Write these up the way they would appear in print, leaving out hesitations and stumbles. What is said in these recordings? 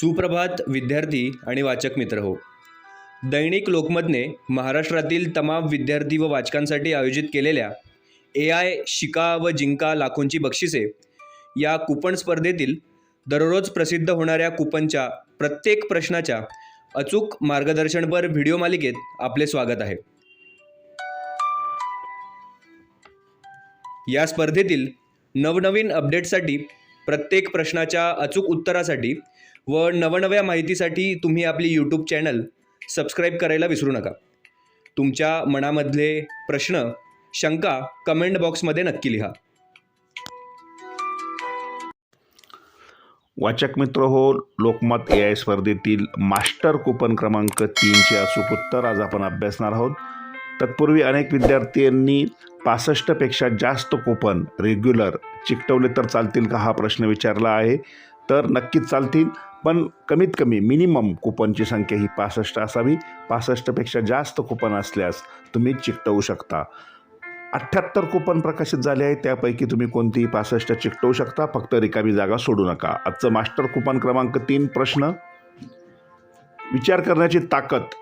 सुप्रभात विद्यार्थी आणि वाचक मित्र हो. दैनिक लोकमतने महाराष्ट्रातील तमाम विद्यार्थी व वाचकांसाठी आयोजित केलेल्या AI शिका व जिंका लाखोंची बक्षिसे या कूपन स्पर्धेतील दररोज प्रसिद्ध होणाऱ्या कूपनच्या प्रत्येक प्रश्नाच्या अचूक मार्गदर्शनपर व्हिडिओ मालिकेत आपले स्वागत आहे. या स्पर्धेतील नवनवीन अपडेट्ससाठी, प्रत्येक प्रश्नाच्या अचूक उत्तरासाठी व नवनव्या माहितीसाठी तुम्ही आपली यूट्यूब चॅनल सबस्क्राईब करायला विसरू नका. तुमच्या मनामधले प्रश्न, शंका कमेंट बॉक्समध्ये नक्की लिहा. वाचक मित्र हो, लोकमत AI स्पर्धेतील मास्टर कूपन क्रमांक 3चे अचूक उत्तर आज आपण अभ्यासणार आहोत. तत्पूर्वी अनेक विद्यार्थ्यांनी 65पेक्षा जास्त कूपन रेग्युलर चिकटवले तर चालतील का हा प्रश्न विचारला आहे. तर नक्कीच चालतील, पण कमीत कमी मिनिमम कूपनची संख्या ही 65 असावी. 65पेक्षा जास्त कूपन असल्यास तुम्ही चिकटवू शकता. 78 कूपन प्रकाशित झाले आहेत, त्यापैकी तुम्ही कोणतीही 65 चिकटवू शकता, फक्त रिकामी जागा सोडू नका. आजचं मास्टर कूपन क्रमांक 3 प्रश्न: विचार करण्याची ताकद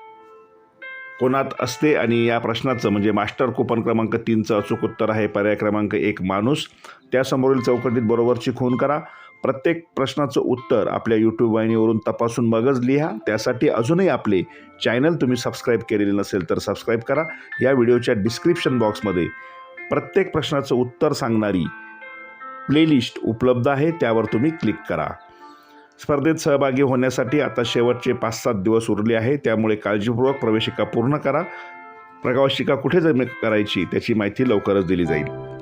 कोणात असते? आणि या प्रश्नाचं म्हणजे मास्टर कूपन क्रमांक 3चं अचूक उत्तर आहे पर्याय क्रमांक 1 माणूस. त्यासमोरील चौकटीत बरोबरची खूण करा. प्रत्येक प्रश्नाचं उत्तर आपल्या यूट्यूब वाहिनीवरून तपासून मगच लिहा. त्यासाठी अजूनही आपले चॅनल तुम्ही सबस्क्राईब केलेले नसेल तर सबस्क्राईब करा. या व्हिडिओच्या डिस्क्रिप्शन बॉक्समध्ये प्रत्येक प्रश्नाचं उत्तर सांगणारी प्लेलिस्ट उपलब्ध आहे, त्यावर तुम्ही क्लिक करा. स्पर्धेत सहभागी होण्यासाठी आता शेवटचे 5-7 दिवस उरले आहे, त्यामुळे काळजीपूर्वक प्रवेशिका पूर्ण करा. प्रवेशिका कुठे करायची त्याची माहिती लवकरच दिली जाईल.